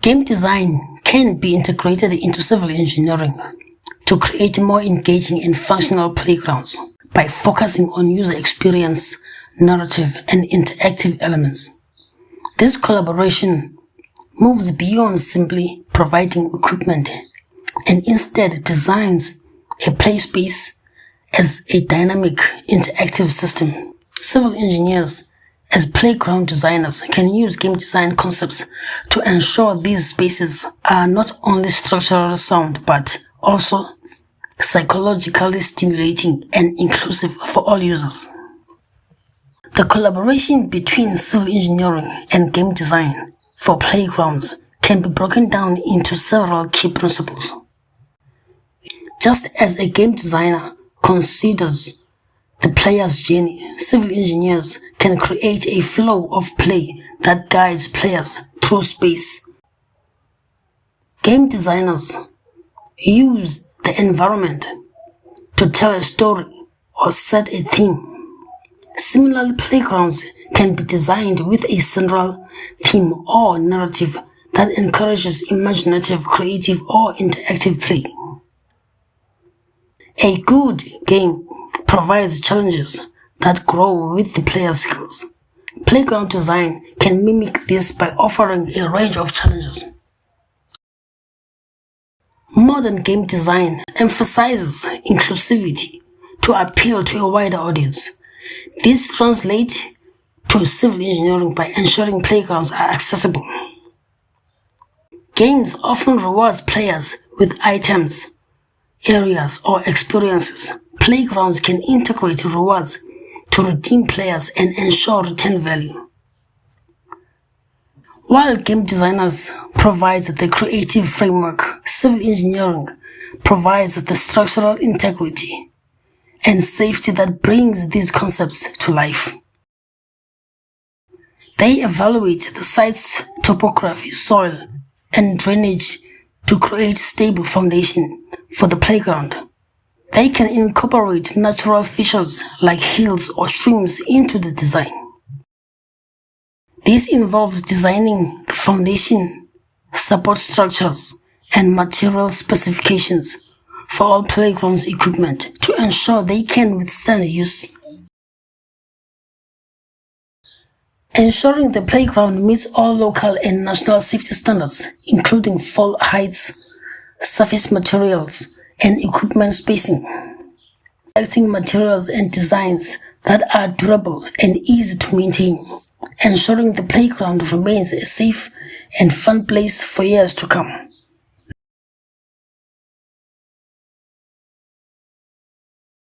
Game design can be integrated into civil engineering to create more engaging and functional playgrounds by focusing on user experience, narrative, and interactive elements. This collaboration moves beyond simply providing equipment and instead designs a play space as a dynamic, interactive system. Civil engineers, as playground designers, can use game design concepts to ensure these spaces are not only structurally sound but also psychologically stimulating and inclusive for all users. The collaboration between civil engineering and game design for playgrounds can be broken down into several key principles. Just as a game designer considers the player's journey, civil engineers can create a flow of play that guides players through space. Game designers use the environment to tell a story or set a theme. Similarly, playgrounds can be designed with a central theme or narrative that encourages imaginative, creative, or interactive play. A good game provides challenges that grow with the player's skills. Playground design can mimic this by offering a range of challenges. Modern game design emphasizes inclusivity to appeal to a wider audience. This translates to civil engineering by ensuring playgrounds are accessible. Games often reward players with items, areas, or experiences. Playgrounds can integrate rewards to redeem players and ensure return value. While game designers provide the creative framework, civil engineering provides the structural integrity and safety that brings these concepts to life. They evaluate the site's topography, soil, and drainage to create stable foundation for the playground. They can incorporate natural features like hills or streams into the design. This involves designing the foundation, support structures, and material specifications for all playgrounds equipment to ensure they can withstand use. Ensuring the playground meets all local and national safety standards, including fall heights, surface materials, and equipment spacing. Selecting materials and designs that are durable and easy to maintain, ensuring the playground remains a safe and fun place for years to come.